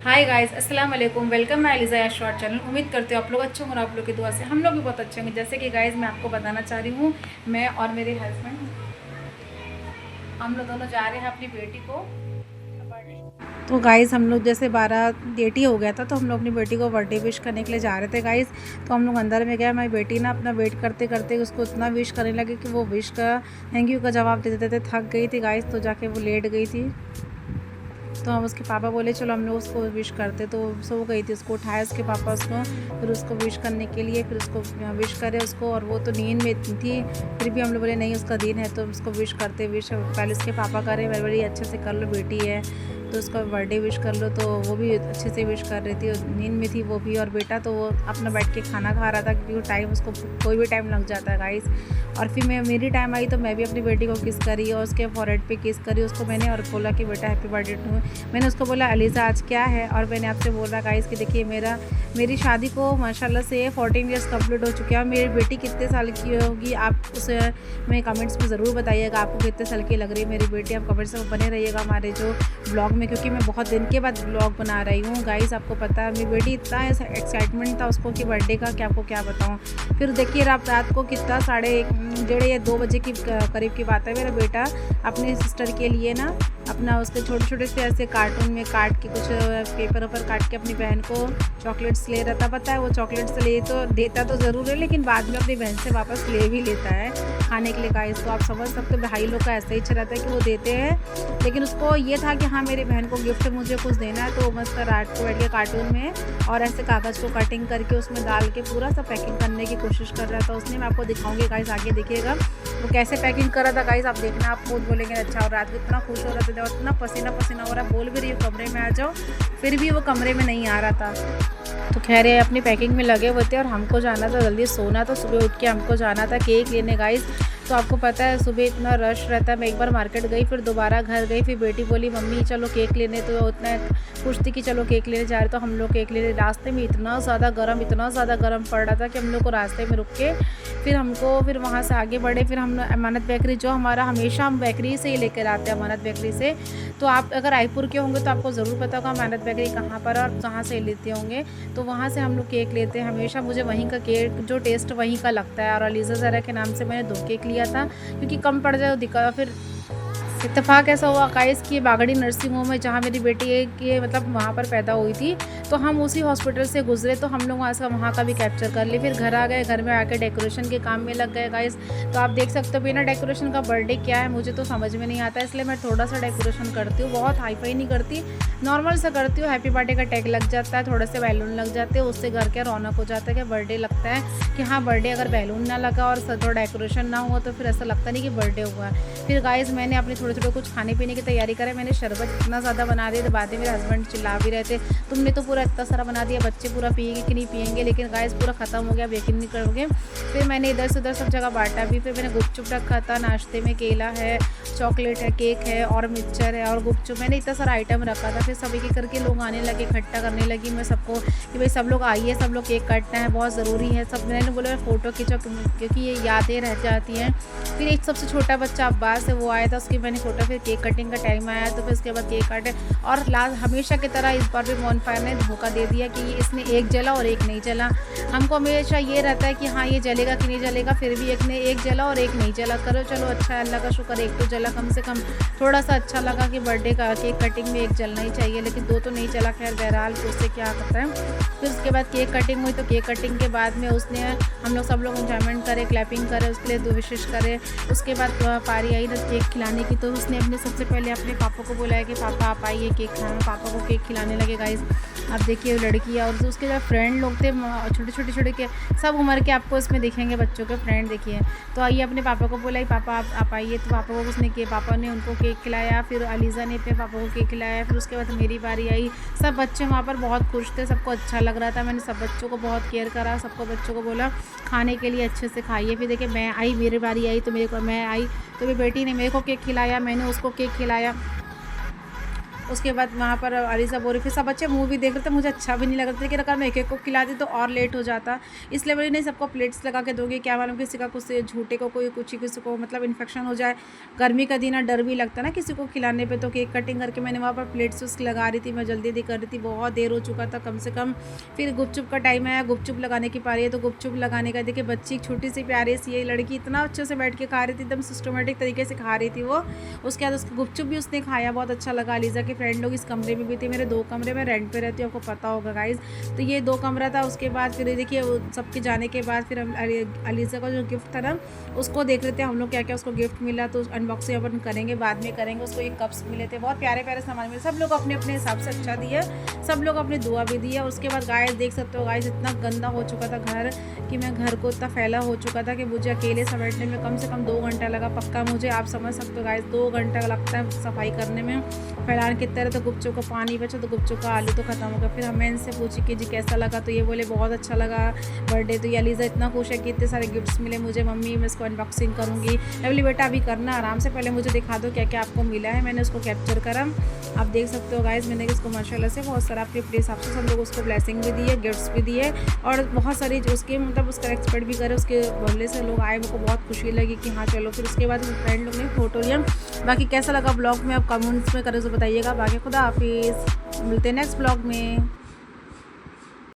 Hi guys, अस्सलाम वालेकुम। Welcome my Aliza या शॉर्ट चैनल। उम्मीद करते हो आप लोग अच्छे होंगे और आप लोग की दुआ से हम लोग भी बहुत अच्छे होंगे। जैसे कि गाइस मैं आपको बताना चाह रही हूँ, मैं और मेरे हस्बैंड हम लोग दोनों जा रहे हैं अपनी बेटी को। तो गाइस हम लोग जैसे 12 डेट ही हो गया था, तो हम लोग अपनी बेटी को बर्थडे विश करने के लिए जा रहे थे गाइस। तो हम लोग अंदर में गए, हमारी बेटी ना अपना वेट करते करते उसको इतना विश करने लगी कि वो विश का थैंक यू का जवाब देते देते थक गई थी गाइस। तो जाके वो लेट गई थी। तो हम उसके पापा बोले चलो हम लोग उसको विश करते, तो सो गई थी। उसको उठाया उसके पापा उसको, फिर उसको विश करने के लिए, फिर उसको विश करे उसको, और वो तो नींद में थी। फिर भी हम लोग बोले नहीं उसका दिन है तो उसको विश करते। विश पहले उसके पापा करे, बड़ी अच्छे से कर लो बेटी है तो उसका बर्थडे विश कर लो। तो वो भी अच्छे से विश कर रही थी, नींद में थी वो भी। और बेटा तो वो अपना बैठ के खाना खा रहा था, क्योंकि वो टाइम उसको कोई भी टाइम लग जाता है गाइस। और फिर मेरी टाइम आई तो मैं भी अपनी बेटी को किस करी और उसके फॉरहेड पे किस करी उसको मैंने, और बोला कि बेटा हैप्पी बर्थडे टू। मैंने उसको बोला अलीज़ा आज क्या है, और मैंने आपसे बोल रहा गाइस कि देखिए मेरी शादी को माशाल्लाह से 14 ईयर्स कंप्लीट हो चुके हैं। मेरी बेटी कितने साल की होगी आप उसे मैं कमेंट्स में ज़रूर बताइएगा आपको कितने साल की लग रही है मेरी बेटी। आप कमेंट्स में बने रहिएगा हमारे जो ब्लॉग में, क्योंकि मैं बहुत दिन के बाद ब्लॉग बना रही हूँ गाइस। आपको पता है मेरी बेटी इतना एक्साइटमेंट था उसको कि बर्थडे का कि आपको क्या बताऊँ। फिर देखिए रात को कितना 1:30 या 2 बजे की करीब की बात है, मेरा बेटा अपने सिस्टर के लिए ना अपना उसके छोटे छोटे से ऐसे कार्टून में काट के कुछ पेपर वेपर काट के अपनी बहन को चॉकलेट्स ले रहा था। पता है वो चॉकलेट्स ले तो देता तो ज़रूर है, लेकिन बाद में अपनी बहन से वापस ले भी लेता है खाने के लिए गाइस। तो आप समझ सकते हो भाई लोग का ऐसा ही रहता है कि वो देते हैं, लेकिन उसको ये था कि हाँ मेरी बहन को गिफ्ट मुझे कुछ देना है। तो मस्त रात को बैठ के कार्टून में और ऐसे कागज़ को कटिंग करके उसमें डाल के पूरा सा पैकिंग करने की कोशिश कर रहा था उसने। मैं आपको दिखाऊंगी गाइस, आगे देखिएगा वो कैसे पैकिंग कर रहा था गाइस। आप देखना, आप खुद बोलेंगे अच्छा। और रात को इतना खुश हो रहा था और इतना पसीना पसीना हो रहा, बोल भी रही हूँ कमरे में आ जाओ, फिर भी वो कमरे में नहीं आ रहा था। तो खैर ये अपनी पैकिंग में लगे हुए थे और हमको जाना था जल्दी सोना। तो सुबह उठ के हमको जाना था केक लेने गाइस। तो आपको पता है सुबह इतना रश रहता है। मैं एक बार मार्केट गई, फिर दोबारा घर गई, फिर बेटी बोली मम्मी चलो केक लेने। तो उतना खुश थी कि चलो केक लेने जा रहे। तो हम लोग केक लेने, रास्ते में इतना ज़्यादा गर्म पड़ रहा था कि हम लोग को रास्ते में रुक के फिर वहाँ से आगे बढ़े। फिर हम अमानत बेकरी, जो हमारा हमेशा हम बेकरी से ही लेकर आते हैं अमानत बेकरी से। तो आप अगर रायपुर के होंगे तो आपको ज़रूर पता होगा अमानत बेकरी कहाँ पर और कहाँ से लेते होंगे। तो वहाँ से हम लोग केक लेते हैं हमेशा। मुझे वहीं का केक जो टेस्ट वहीं का लगता है। और अलीज़ा ज़रा के नाम से मैंने 2 केक लिया था, क्योंकि कम पड़ जाए तो दिक्कत। फिर इत्तेफाक ऐसा हुआ गाइस कि बागड़ी नर्सिंग होम है जहाँ मेरी बेटी के मतलब वहाँ पर पैदा हुई थी, तो हम उसी हॉस्पिटल से गुजरे। तो हम लोग वहाँ का भी कैप्चर कर लिए। फिर घर आ गए, घर में आके डेकोरेशन के काम में लग गए गाइस। तो आप देख सकते हो बिना डेकोरेशन का बर्थडे क्या है मुझे तो समझ में नहीं आता, इसलिए मैं थोड़ा सा डेकोरेशन करती हूँ। बहुत हाईफाई नहीं करती, नॉर्मल सा करती हूँ। हैप्पी बर्थडे का टैग लग जाता है, थोड़े से बैलून लग जाते हैं, उससे घर के रौनक हो जाता है कि बर्थडे लगता है कि हाँ बर्थडे। अगर बैलून ना लगा और थोड़ा डेकोरेशन ना हुआ तो फिर ऐसा लगता नहीं कि बर्थडे हुआ। फिर गाइस मैंने अपने थोड़े कुछ खाने पीने की तैयारी करें। मैंने शरबत इतना ज़्यादा बना दिया, तो बाद में मेरे हस्बैंड चिल्ला भी रहे थे तुमने तो पूरा इतना सारा बना दिया, बच्चे पूरा पिएंगे कि नहीं पिएंगे। लेकिन गाइस पूरा ख़त्म हो गया, यकीन नहीं करोगे। फिर मैंने इधर से उधर सब जगह बांटा भी। फिर मैंने गुपचुप रखा था नाश्ते में, केला है, चॉकलेट है, केक है और मिक्सचर है और गुपचुप। मैंने इतना सारा आइटम रखा था। फिर सभी के करके लोग आने लगे, इकट्ठा करने लगी मैं सबको कि भाई सब लोग आइए, सब लोग केक काटना है, बहुत ज़रूरी है। सब मैंने बोला फ़ोटो खींचो क्योंकि ये यादें रह जाती हैं। फिर एक सबसे छोटा बच्चा अब्बास है वो आया था, उसकी मैंने फ़ोटो, फिर केक कटिंग का टाइम आया तो फिर उसके बाद केक काटे। और लास्ट हमेशा की तरह इस बार भी बॉनफायर ने धोखा दे दिया कि इसने एक जला और एक नहीं जला। हमको हमेशा ये रहता है कि हाँ ये जलेगा कि नहीं जलेगा, फिर भी एक ने एक जला और एक नहीं जला। करो चलो अच्छा है, अल्लाह का शुक्र एक तो जला, कम से कम थोड़ा सा अच्छा लगा कि बर्थडे का केक कटिंग में एक जलना ही चाहिए, लेकिन 2 तो नहीं चला। खैर बहरहाल फिर उससे क्या करता है। फिर उसके बाद केक कटिंग हुई, तो केक कटिंग के बाद में उसने हम लोग सब लोग इंजॉयमेंट करे, क्लैपिंग करे, उसके लिए 2 विशेष करे। उसके बाद पारी आई ना केक खिलाने की, तो उसने अपने सबसे पहले अपने पापा को बुलाया कि पापा आप आइए केक खाना। पापा को केक खिलाने लगे गाइस। आप देखिए लड़की और उसके जो फ्रेंड लोग थे छोटे के सब उम्र के आपको इसमें दिखेंगे बच्चों के फ्रेंड देखिए। तो आइए अपने पापा को बुलाई, पापा आप आइए। तो पापा को उसने किया, पापा ने उनको केक खिलाया। फिर अलीज़ा ने अपने पापा को केक खिलाया। फिर उसके बाद मेरी बारी आई। सब बच्चे वहाँ पर बहुत खुश थे, सबको अच्छा लग रहा था। मैंने सब बच्चों को बहुत केयर करा, सबको बच्चों को बोला खाने के लिए अच्छे से खाइए। फिर देखिए मैं आई, मेरी बारी आई, तो मैं आई तो मेरी बेटी ने मेरे को केक खिलाया, मैंने उसको केक खिलाया। उसके बाद वहाँ पर अलीज़ा बोल रही, फिर सब बच्चे मूवी देख रहे थे, मुझे अच्छा भी नहीं लग रहा था, लेकिन अगर मैं एक एक को खिलाती तो और लेट हो जाता, इसलिए बोली नहीं सबको प्लेट्स लगा के दोगे, क्या मालूम किसी का कुछ झूठे को कोई कुछ किसी को मतलब इन्फेक्शन हो जाए। गर्मी का दिन डर भी लगता ना किसी को खिलाने पे, तो केक कटिंग करके मैंने वहाँ पर प्लेट्स उसकी लगा रही थी, मैं जल्दी कर रही थी, बहुत देर हो चुका था कम से कम। फिर गुपचुप का टाइम आया, गुपचुप लगाने की पारी है, तो गुपचुप लगाने का देखिए बच्ची छोटी सी प्यारी सी ये लड़की इतना अच्छे से बैठ के खा रही थी, एकदम सिस्टमेटिक तरीके से खा रही थी वो। उसके बाद उसका गुपचुप भी उसने खाया, बहुत अच्छा लगा। अलीज़ा के फ्रेंड लोग इस कमरे में भी थे, मेरे 2 कमरे में रेंट पे रहती हूँ, आपको पता होगा गाइज़। तो ये 2 कमरा था। उसके बाद फिर देखिए सबके जाने के बाद फिर हम अलीज़ा का जो गिफ्ट था ना उसको देख रहे थे हम लोग, क्या क्या उसको गिफ्ट मिला, तो अनबॉक्सिंग अपन करेंगे, बाद में करेंगे। उसको ये कप्स मिले थे, बहुत प्यारे प्यारे सामान मिले, सब लोग अपने अपने हिसाब से अच्छा दिया, सब लोग अपनी दुआ भी दी है। उसके बाद गाइस देख सकते हो गाइस इतना गंदा हो चुका था घर कि मैं घर को इतना फैला हो चुका था कि मुझे अकेले समेटने में कम से कम 2 घंटा लगा पक्का मुझे, आप समझ सकते हो गाइस 2 घंटा लगता है सफाई करने में। फैलाने की तरह तो गुपचुप का पानी बचा, तो गुपचुप का आलू तो ख़त्म हो गया। फिर हमें इनसे पूछी कि जी कैसा लगा, तो ये बोले बहुत अच्छा लगा बर्थडे। तो ये अलीज़ा इतना खुश है कि इतने सारे गिफ्ट्स मिले मुझे, मम्मी मैं इसको अनबॉक्सिंग करूँगी। मैं बोली बेटा अभी करना आराम से, पहले मुझे दिखा दो क्या क्या आपको मिला है। मैंने उसको कैप्चर करा, आप देख सकते हो गाइस, मैंने इसको माशाल्लाह से बहुत सारा अपने अपने हिसाब से सब लोग उसको ब्लेसिंग भी दी है, गिफ्ट्स भी दिए, और बहुत सारी उसके मतलब उसका एक्सपेक्ट भी करे। उसके मोहल्ले से लोग आए, मुझको बहुत खुशी लगी कि हाँ चलो। फिर उसके बाद फ्रेंड लोग ने फोटो लिया। बाकी कैसा लगा ब्लॉग में आप कमेंट्स में करें तो बताइएगा। बाकी खुदा हाफिज़, मिलते हैं नेक्स्ट ब्लॉग में।